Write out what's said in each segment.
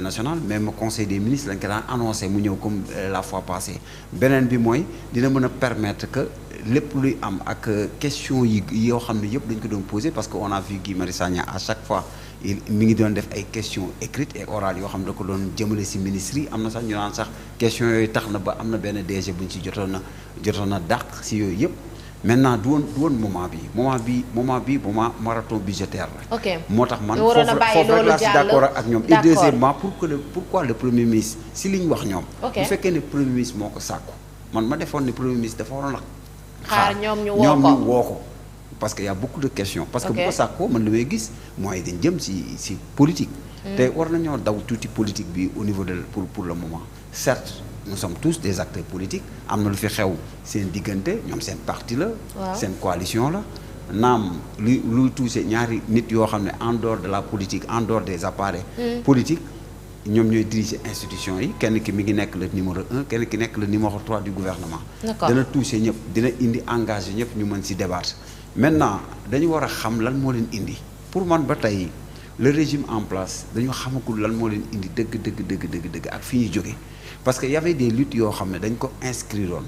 national même conseil des ministres lañ ko daan annoncé mu ñëw comme la fois passée beneen bi mooy dina mën a permettre que lépp luy am ak question yi yoo xam ne yëpp dañ ko doon posé parce que on a vu Guy Marius Sagna à chaque fois mi ngi doon def ay questions écrites et orales yoo xam ne da ko doon jëmale ci ministres yi am na sax ñu naan sax questions yooyu tax na ba am na benn DG bu ñu ci jotoon na dàq ci yooyu yëpp. Maintenant du woon moment bi marathon budgétaire la. ok moo tax man foofu rek laa si d'accord ak ñoom. et deuxièmement pourquoi le premier ministre si li ñu wax ñoom. bu fekkee ne premier ministre moo ko sàkku man ma defoon ne premier ministre dafa waroon a. xaar ñoom ñu woo ko parce que y a beaucoup de questions. parce que bu ko sàkkoo man li may gis mooy dañ jëm si politique. te war nañoo daw tuuti politique bi au niveau de pour le moment certes. Nous sommes tous des acteurs politiques am na lu fi xew seen diggante ñoom seen parti la. seen coalition la. naam luy touché ñaari nit yoo xam ne en dehors de la politique en dehors des appareils. politiques ñoom ñooy diriger institution yi kenn ki mi ngi nekk le numéro 1 kenn ki nekk le numéro 3 du gouvernement. dana touché ñëpp dina indi engagé ñëpp ñu mën ci débattre. maintenant dañu war a xam lan moo leen indi pour man ba tey le régime en place dañu xamagul lan moo leen indi dëgg ak fi ñuy jóge parce que y avait des luttes yoo xam ne dañ ko inscrire woon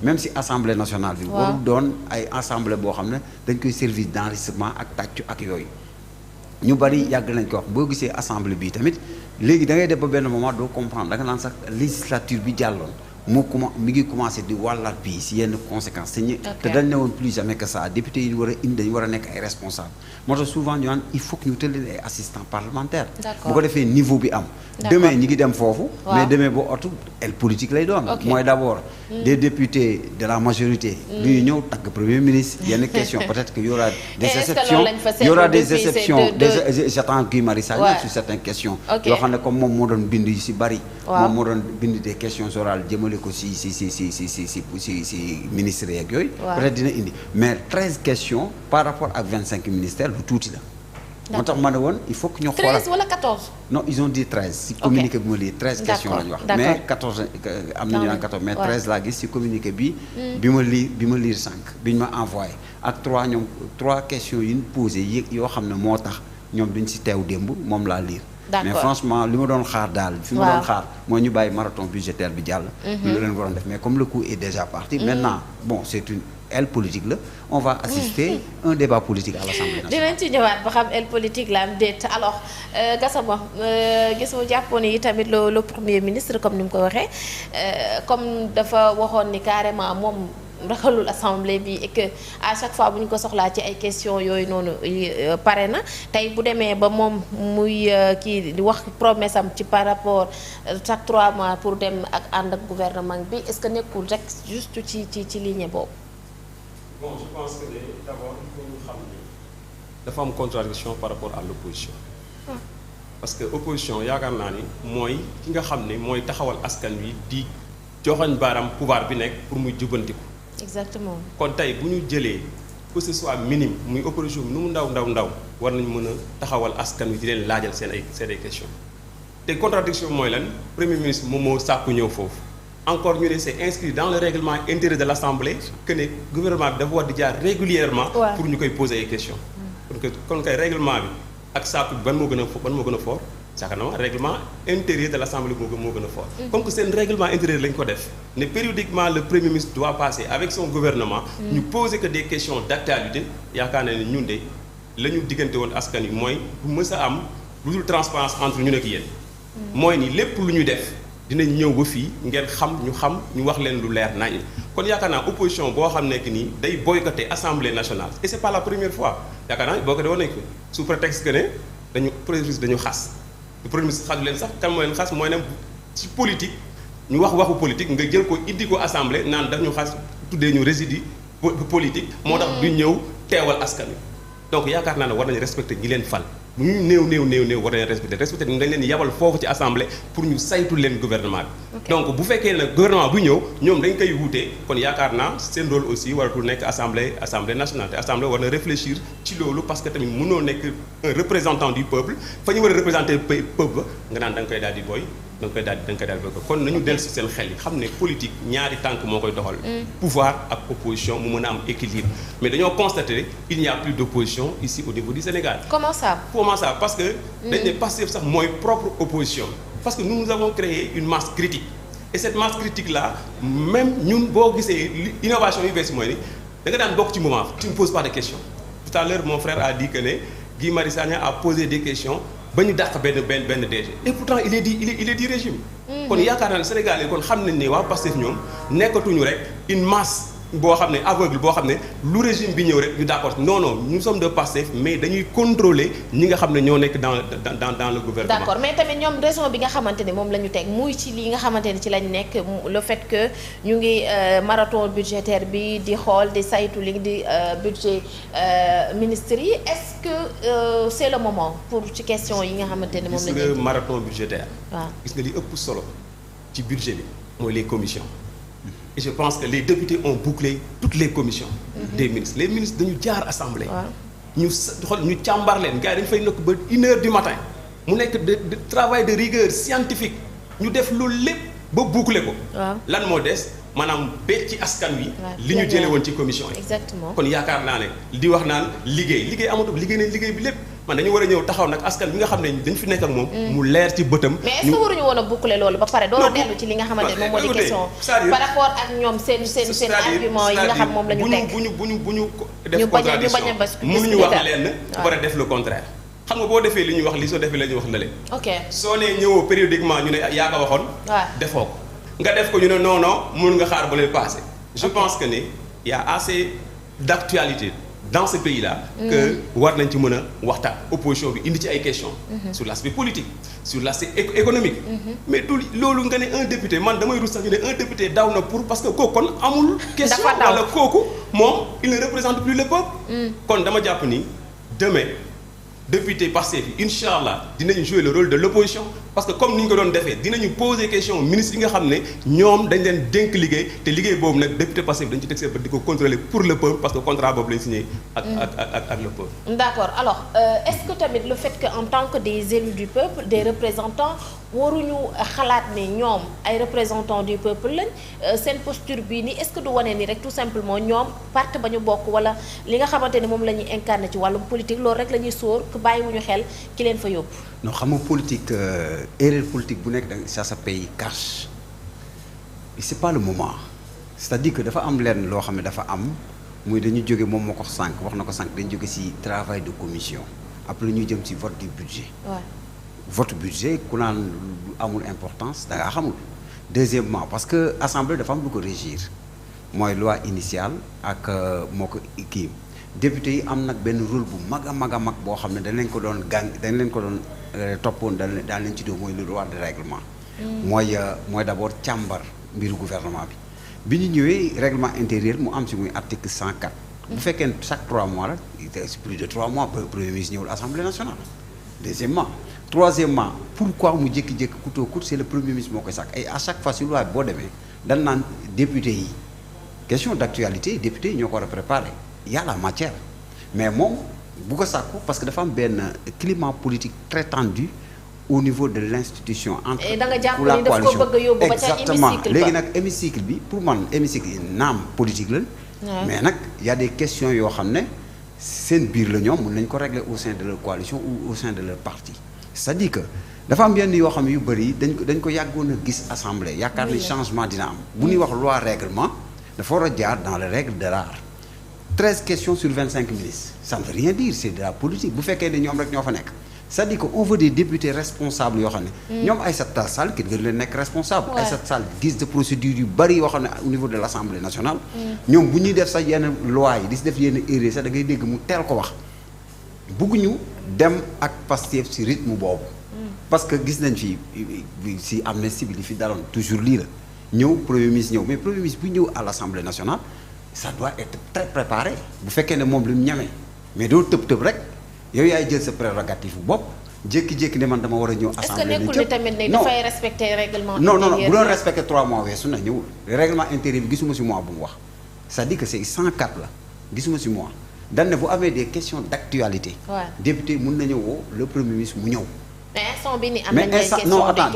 même si assemblée nationale bi warul doon ay assemblée boo xam ne dañ koy service d'enrichissement ak tàccu ak yooyu ñu bari yàgg nañ ko wax boo gisee assemblée bi tamit léegi da ngay def ba benn moment doo comprendre da nga naan sax législature bi jàlloon mi ngi commencé di wàllaat bii si yenn conséquences te dañ ne woon plus jamais que ça député yi war a indi dañu war a nekk ay responsable moo tax souvent ñu naan il faut que ñu tëlleen ay assistants parlementaires bu ko defee niveau bi am demain ñi ngi dem foofu mais demain boo otu el politique lay doon mooy d'abord des députés de la majorité lu ñu ñëw tagg premier ministre yenn question peut-être que y aura des exceptions j'attends Guy Marius Sagna sur certaines questions yoo xam ne comme moom moo doon bind yu si bari moom moo doon bind des questions orales jëmale ko si ministres yeeg yooyu peut-être dina indi mais 13 questions par rapport ak 25 ministères lu tuuti la moo tax ma ne woon il faut que ñu xoolal 13 wala 14. non ils ont dit 13 si communiqué bi ma lii 13 questions la ñu wax mais 14 am nañu naan 14 mais 13 laa gis si communiqué bi ma lire sànq bi ñu ma envoyé ak 3 questions yi ñu posé yoo xam ne moo tax ñoom duñ si teew démb moom laa lire mais franchement li ma doon xaar daal fi ma doon xaar mooy ñu bàyyi marathon budgétaire bi jàll lu leen waroon def mais comme le coup est déjà parti maintenant bon c'est une aile politique la on va assister un débat politique à l'Assemblée nationale. dinañ ci ñëwaat ba xam aile politique la am déet alors Gassama gis mu jàppoon yi tamit le premier ministre comme ni mu ko waxee comme dafa waxoon ni carrément moom raxalul assemblée bi et que à chaque fois bu ñu ko soxlaa ci ay questions yooyu noonu pare na tey bu demee ba moom muy kii di wax promesse am ci par rapport chaque 3 mois pour dem ak ànd ak gouvernement bi est-ce que nekkul rek juste ci ligne boobu. Bon, je pense que d'abord il faut ñu xam ni dafa am contradiction par rapport à l'opposition parce que opposition yaakaar naa ni mooy ki nga xam ne mooy taxawal askan wi di joxoñ baaram pouvoir bi nekk pour muy jubbantiku. Exactement. kon tey bu ñu jëlee que ce soit minime muy opposition bi nu mu ndaw war nañu mën a taxawal askan wi di leen laajal seen ay questions te contradiction mooy lan premier ministre moom moo sàkku ñëw foofu. encore ñu ne c'est inscrit dans le règlement intérieur de l'Assemblée que ne gouvernement bi dafa war di jaar régulièrement pour ñu koy poser ay questions kon kay règlement bi ak sàkku bi ban moo gën a fort certainement règlement intérieur de l'Assemblée moo gën a fort comme que seen règlement intérieur lañ ko def ne périodiquement le premier ministre doit passer avec son gouvernement ñu poser que des questions d'actualité yaakaar na ne ñun de la ñu diggante woon askan wi mooy bu mës a am lu dul transparence entre ñun ak yéen mooy ni lépp lu ñu def dinañ ñëw ba fii ngeen xam ñu wax leen lu leer nañ kon yaakaar naa opposition boo xam nekk nii day boycotter assemblée nationale et c'est pas la première fois yaakaar naa boycotté woon nañ ko sous prétexte que ne premier ministre dañu xas le premier ministre xasu leen sax kan moo leen xas mooy ne ci politique ñu waxu politique nga jël ko indi ko assemblée naan daf ñu xas tuddee ñu résidu politique moo tax du ñëw teewal askan wi donc yaakaar naa ne war nañu respecter ñi leen fal bu ñu néew war nañu respecté dañ leen yabal foofu ci assemblée pour ñu saytu leen gouvernement bi donc bu fekkee ne gouvernement bu ñëw ñoom dañ koy wuute kon yaakaar naa seen rôle aussi waratul nekk assemblée nationale te assemblée war na réfléchir ci loolu parce que tamit mënoo nekk un représentant du peuple fa ñu war a représenter peuple ba nga naan da nga koy daal di booy da nga koy daal di kon nañu dellu si seen xel yi xam ne politique ñaari tànk moo koy doxal pouvoir ak opposition mu mën a am équilibre mais dañoo constater il n'y a plus d'opposition ici au niveau du Sénégal. Comment ça parce que dañ ne Pastef sax mooy propre opposition parce que nous avons créé une masse critique et cette masse critique là même ñun boo gisee innovation yu bees mooy ni da nga daan bokk ci moment tu ne poses pas de questions. Tout à l'heure mon frère a dit que ne Guy Marius Sagna a posé des questions ba ñu dàq benn DG et pourtant il est du régime. kon yaakaar naa ne Sénégal yi kon xam nañ ne waa Pastef ñoom nekkatuñu rek une masse boo xam ne aveugle boo xam ne lu régime bi ñëw rek ñu d'accord non nous sommes de Pastef mais dañuy contrôler ñi nga xam ne ñoo nekk dans le gouvernement. d'accord mais tamit ñoom raison bi nga xamante ne moom la ñu teg muy ci li nga xamante ne ci lañ nekk le fait que ñu ngi marathon budgétaire bi di xool di saytu li di budget ministres yi est-ce que c'est le moment pour ci question yi nga xamante ne moom la ñu. gis nga marathon budgétaire. waaw gis nga li ëpp solo ci budget bi mooy les commissions. Et je pense que les députés ont bouclé toutes les commissions des ministres. Les ministres dañu jaar assemblée. ñu xool ñu càmbar leen gars yi dañu fay nekk ba 1h du matin. mu nekk de travail de rigueur scientifique ñu def loolu lépp ba boucler ko. lan moo des maanaam ci askan wi. li ñu jëlee woon ci commission yi. exactement kon yaakaar naa ne di wax naan liggéey amatul liggéey nañ liggéey bi lépp. man dañu war a ñëw taxaw nag askan bi nga xam ne dañu fi nekk ak moom. mu leer ci bëtam. mais est-ce que waruñu woon a boucler loolu ba pare door a dellu ci li nga xamante ne moom moo di question par rapport ak ñoom seen argument yi nga xam moom la ñu teg bu ñu def contradiction mënuñu wax lenn ba pare def le contraire. xam nga boo defee li ñuy wax li soo defee la ñuy wax na leen. ok soo nee ñëwoo périodiquement ñu ne yaa ko waxoon. defoo ko nga def ko ñu ne non mun nga xaar ba leen passé. je pense que ne y a assez d'actualité dans ce pays-là que war nañ ci mën a waxtaan opposition bi indi ci ay questions sur l'aspect politique sur l'aspect économique mais du loolu nga ne un député man damay rus sax ñu ne un député daw na pour parce que kooku kon amul question wala kooku moom il ne représente plus le peuple kon dama jàpp ni demain député Pastef yi incha allah dinañ jouer le rôle de l'opposition parce que comme ni ñu ko doon defee dinañu poser question ministre yi nga xam ne ñoom dañ leen dénk liggéey te liggéey boobu nag député Pastef dañ ci teg seen bët di ko contrôler pour le peuple parce que contrat boobu lañ signé ak le peuple. d'accord alors est-ce que tamit le fait que en tant que des élus du peuple des représentants waruñu xalaat ne ñoom ay représentants du peuple lañ seen posture bii nii est-ce que du wane ni rek tout simplement ñoom parti ba ñu bokk wala li nga xamante ne moom la ñuy incarner ci wàllum politique loolu rek la ñuy sóor que bàyyiwuñu xel ki leen fa yóbbu. non xam nga politique erreur politique bu nekk da ça se paye cash et c'est pas le moment c'est-à-dire que dafa am lenn loo xam ne dafa am muy dañu jóge moom moo ko sànq wax na ko sànq dañu jóge ci travail de commission après ñu jëm ci vote du budget. vote budget ku naan amul importance da ngaa xamul. deuxièmement parce que assemblée dafa am lu ko régir mooy loi initiale ak moo ko kii député yi am nag benn rôle bu mag a mag a mag boo xam ne dañ leen ko doon dañ leen ko doon toppoon daal leen ci doo mooy le droit de règlement. mooy d'abord càmbar mbiru gouvernement bi ñu ñëwee règlement intérieur mu am si muy article 104. bu fekkee chaque 3 mois la c'est plus de 3 mois premier ministre ñëwul assemblée nationale. troisièmement pourquoi mu jékki-jékki couteau coute c'est le premier ministre moo koy sàkk et à chaque fois si loi boo demee dañ naan député yi question d'actualité député yi ñoo ko war a préparer y a la matière mais moom bu ko sàkku parce que dafa am benn climat politique très tendu au niveau de l'institution entre pour la coalition exactement léegi nag hémicycle bi pour man hémicycle yi naam politique la mais nag y a des questions yoo xam ne seen biir la ñoom mën nañ ko régler au sein de leur coalition ou au sein de leur parti c'est-à-dire que dafa am yenn yoo xam ne yu bëri dañ ko yàggoon a gis assemblée yaakaar ni changement dina am bu ñuy wax loi règlement dafa war a jaar dans les règles de l'art 13 questions sur 25 ministres ça ne veut rien dire c'est de la politique bu fekkee ne ñoom rek ñoo fa nekk c'est-à-dire que on veut des députés responsables yoo xam ne ñoom Aïssata Tall Sall ki gën leen nekk responsable Aïssata Tall guise de procédure yu bëri yoo xam ne au niveau de l'Assemblée nationale ñoom bu ñuy def sax yenn loi yi di si def yenn erreur sax da ngay dégg mu teel ko wax bëgguñu dem ak Pastef ci rythme boobu parce que gis nañ fi ci amnistie bi li fi daloon toujours lii la ñëw premier ministre ñëw mais premier ministre bu ñëw à l'Assemblée nationale ça doit être très préparé bu fekkee ne moom li mu ñamee mais doo tëb rek yow yaay jël sa prérogative bu bopp jékki-jékki ne man dama war a ñëw assemblée est-ce que nekkul ni tamit ne dafay respecter règlement non bu doon respecter 3 mois weesu na ñëwul règlement intérieur bi gisuma ci mois bu mu wax c'est-à-dire que c'est 104 la gisuma ci mois dañ ne bu amee des questions d'actualité député mën nañu woo le premier ministre mu ñëw mais instant bi ni am nañ des questions non attends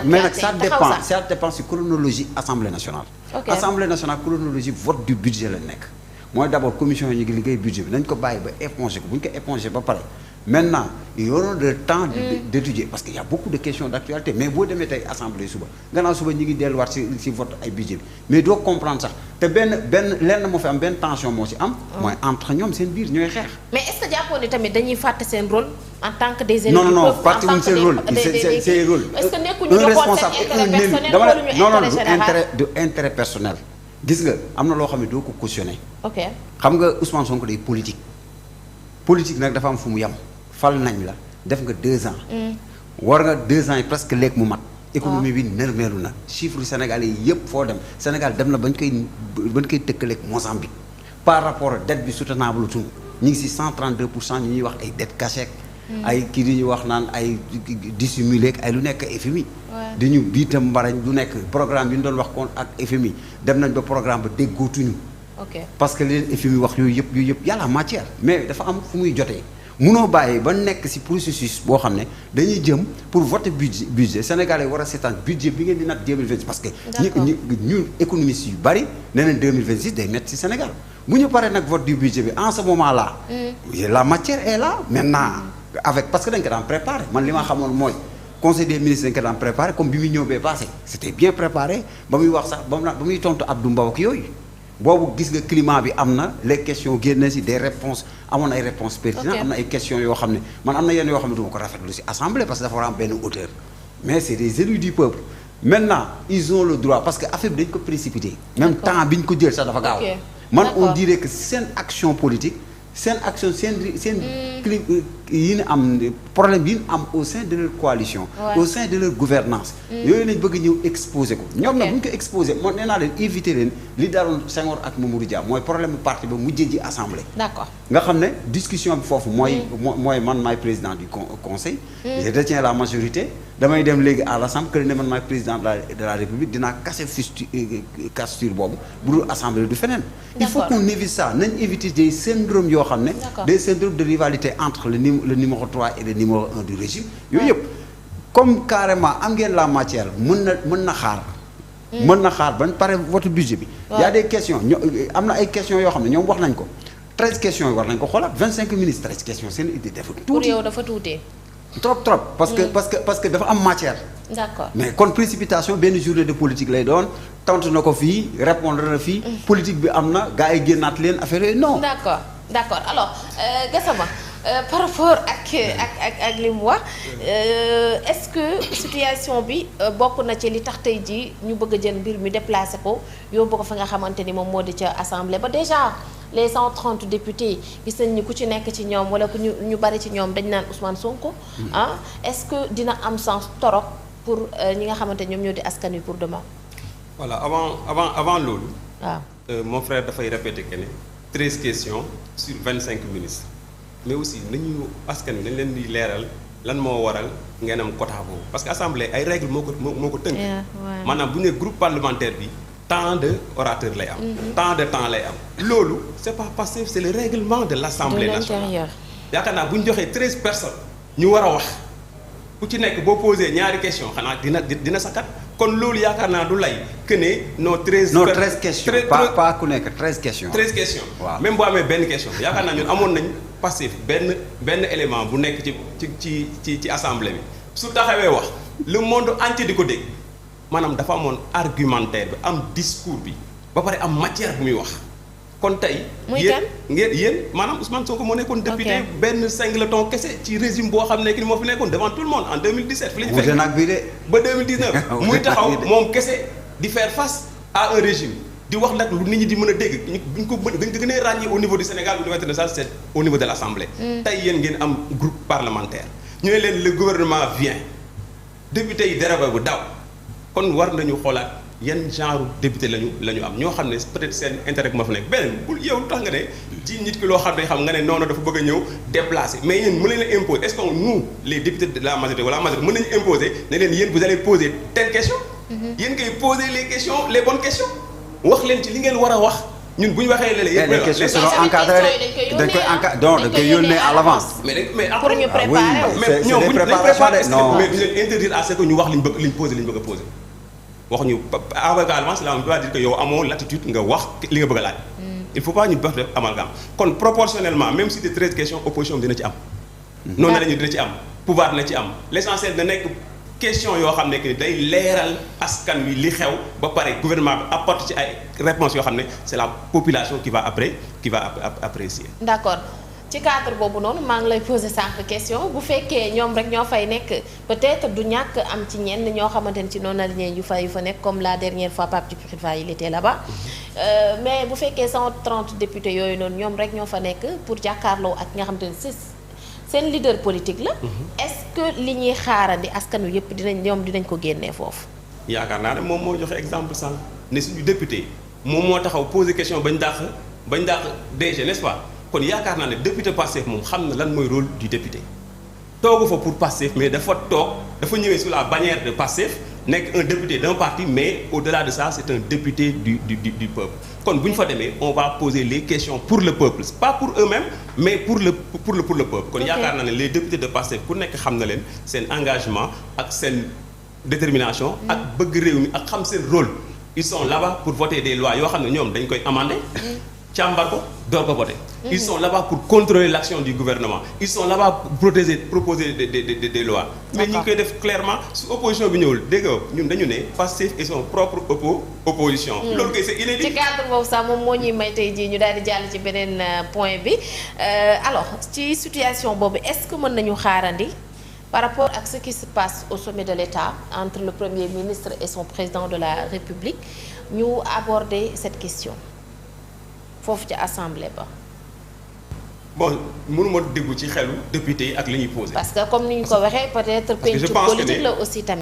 mais nag ça d'actualité dépend ci chronologie assemblée nationale assemblée nationale chronologie vote du budget la nekk mooy d'abord commission yi ñu ngi liggéey budget bi nañ ko bàyyi ba éponger ko bu ñu ko éponger ba pare maintenant ils auront le temps d'étudier parce qu'il y a beaucoup de questions d'actualité mais boo demee tey assemblée suba gannaaw suba ñi ngi delluwaat ci vote ay budget bi mais doo comprendre sax te benn lenn moo fi am benn tension moo ci am mooy entre ñoom seen biir ñooy xeex. mais est-ce que jàppoon ni tamit dañuy fàtte seen rôle en tant que des élus. non fàttewuñ seen rôle c'est rôle. est-ce que nekkuñu ñu xool seen intérêt personnel wala ñu intérêt général du intérêt personnel. gis nga am na loo xam ne doo ko cautionner. ok xam nga Ousmane Sonko day politique nag dafa am fu mu yem fal nañ la def nga 2 ans. war nga 2 ans yi presque léegi mu mat. économie bi nërmeelu na chiffre Sénégal yi yëpp foo dem Sénégal dem na bañ koy tëkkaleeg Mozambique par rapport ak dette bi soutenable tuñ ñu ngi si 132% ñu ñuy wax ay dette cachée ay kii di ñu wax naan ay dissimulé ay lu nekk FMI. di ñu biitam mbarañ lu nekk programme bi ñu doon wax kon ak FMI dem nañ ba programme ba déggootuñu. parce que leen FMI wax yooyu yëpp yàlla matière mais dafa am fu muy jotee. munoo bàyyi ba nekk ci processus boo xam ne dañuy jëm pour voter budget Sénégalais war a seetaan budget bi ngeen di nat 2026 parce que ñu économistes yu bari nee nañ 2026 day métti ci Sénégal bu ñu paree nag vote du budget bi en ce moment là la matière est là maintenant avec parce que dañ ko daan préparé man li ma xamoon mooy conseil des ministres dañ ko daan préparé comme bi muy ñëw bee passé c'était bien préparé ba muy wax sax ba muy tontu Abdou Mbow ak yooyu boobu gis nga climat bi am na les questions génn ci des réponses amoon ay réponses pertinentes am na ay questions yoo xam ne man am na yenn yoo xam ne du ma ko rafetlu ci assemblée parce que dafa war a am benn hauteur mais c'est des élus du peuple maintenant ils ont le droit parce que affaire bi dañ ko précipité même temps bi ñu ko jël sax dafa gaaw man on dirait que seen action politique seen yi ñu am problème yi ñu am au sein de leur coalition au sein de leur gouvernance yooyu lañ bëgg ñëw exposer ko ñoom nag bu ñu ko exposer moo nee naa leen éviter leen li daroon Senghor ak Mamadou Dia mooy problème parti ba mujjee ji assemblée d'accord nga xam ne discussion bi foofu mooy man maay président du conseil je détiens la majorité damay dem léegi à l'Assemblée que ne man maay président de la République dinaa casser cassure boobu bu dul assemblée du feneen il faut qu'on évite ça nañ éviter des syndromes yoo xam ne des syndromes de rivalité entre le numéro 3 et le numéro 1 du régime yooyu yëpp comme carrément am ngeen la matière mën na xaar bañ pare votre budget bi y a des questions am na ay questions yoo xam ne ñoom wax nañ ko 13 questions yi war nañ ko xoolaat 25 ministres 13 questions seen idée dafa tuuti pour yow dafa tuuti trop parce que dafa am matière d'accord mais kon précipitation benn journée de politique lay doon tontu na ko fii répondre na fii politique bi am na gars yi génnaat leen affaire yooyu non d'accord alors Gassama par rapport ak li mu wax est-ce que situation bi bokk na ci li tax tey jii ñu bëgg a jël mbir mi déplacé ko yóbbu ko fa nga xamante ni moom moo di ca assemblée ba déjà les 130 députés gis nañ ni ku ci nekk ci ñoom wala ku ñu bari ci ñoom dañ naan Ousmane Sonko est-ce que dina am sens torop pour ñi nga xamante ñoom ñoo di askan wi pour demain. voilà avant loolu. waaw mon frère dafay répéter que ne 13 questions sur 25 ministres mais aussi nañu askan wi nañ leen di leeral lan moo waral ngeen am quota boobu parce que assemblée ay règles moo ko tënk. maanaam bu ñu nee groupe parlementaire bi. tant de orateurs lay am. tant de temps lay am. loolu c'est pas passé c'est le règlement de l'Assemblée nationale. yaakaar naa bu ñu joxee 13 personnes ñu war a wax ku ci nekk boo posé ñaari question xanaa dina sakat kon loolu yaakaar naa du lay que ne non 13. non 13 questions pas ku nekk 13 questions. 13 questions. waaw même boo amee benn question yaakaar naa ñun amoon nañ passif benn élément bu nekk ci assemblée bi su taxawee wax le monde entier di ko dégg. maanaam dafa amoon argumentaire bi am discours bi ba pare am matière bu muy wax kon tey. yéen maanaam Ousmane Sonko moo nekkoon député benn singleton kese ci régime boo xam ne ki moo fi nekkoon devant tout le monde en 2017. fi la ñu fekk nag bii de. ba 2019 muy taxaw moom kese di faire face à un régime di wax nag lu nit ñi di mën a dégg buñ ko gën a ràññee au niveau du Sénégal au niveau international c'est au niveau de l'Assemblée. tey yéen ngeen am groupe parlementaire ñu ne leen le gouvernement vient député yi dérogé bu daw. kon war nañu xoolaat yan genre député lañu am ñoo xam ne peut-être seen intérêt bu ma fa nekk beneen bul yow lu tax nga ne ci nit ki loo xam ne xam nga ne noonu dafa bëgg a ñëw déplacer mais yéen mën nañu leen imposer est-ce que nous les députés de la majorité wala la majorité mën nañu imposer ne leen yéen vous allez poser telle question. yéen koy poser les questions les bonnes questions wax leen ci li ngeen war a wax ñun bu ñu waxee léeg-léeg. les questions seront encadrées dañ koy encadré dañ koy yónnee à l'avance. mais pour ñu préparer mais ñoom bu ñu préparer mais du leen interdire à ce que ñu wax liñ bëgg a poser waxuñu avocalement cela ne veut pas dire que yow amoo latitude nga wax li nga bëgg a laaj. il faut pas ñu def amalgame kon proportionnellement même si c'est 13 questions opposition bi dina ci am. noonu la ñu dina ci am pouvoir na ci am l'essentiel da nekk question yoo xam ne que day leeral askan wi li xew ba pare gouvernement bi apporte ci ay réponses yoo xam ne c'est la population qui va apprécier. D'accord. Ci cadre boobu noonu maa ngi lay poser sànq question bu fekkee ñoom rek ñoo fay nekk peut-être du ñàkk am ci ñenn ñoo xamante ne ci noonu la yu fa nekk comme la dernière fois Pape Djibril Fall il était là-bas mais bu fekkee 130 députés yooyu noonu ñoom rek ñoo fa nekk pour jàkkaarloo ak nga xamante ne seen leader politique la. est-ce que li ñuy xaarandi askan wi yëpp dinañ ko génnee foofu. yaakaar naa ne moom moo joxe exemple sànq ne suñu député moom moo taxaw poser question bañ dàq DG n'est-ce pas. kon yaakaar naa ne député Pastef moom xam na lan mooy rôle du député toogu fa pour Pastef mais dafa ñëwee sous la bannière de Pastef nekk un député d'un parti mais au-delà de ça c'est un député du peuple kon bu ñu fa demee on va poser les questions pour le peuple pas pour eux-mêmes mais pour le peuple kon yaakaar naa ne les députés de Pastef ku nekk xam na leen seen engagement ak seen détermination ak bëgg réew mi ak xam seen rôle ils sont là-bas pour voter des lois yoo xam ne ñoom dañ koy amender càmbar ko door ko voter. Ils sont là-bas pour contrôler l'action du gouvernement. Ils sont là-bas pour proposer des lois. mais ñu ngi koy def clairement su opposition bi ñëwul dégg nga ñun dañu ne Pastef et son propre opposition. loolu kay c'est inédit. ci cadre boobu sax moom moo ñuy may tey jii ñu daal di jàll ci beneen point bi alors ci situation boobu est-ce que mën nañu xaarandi par rapport ak ce qui se passe au sommet de l'État entre le Premier ministre et son président de la République ñu aborder cette question. foofu ci assemblée ba. bon mënuma déggu ci xelu député yi ak li ñuy posé. parce que comme ni ñu ko waxee peut-être penc politique la aussi tamit.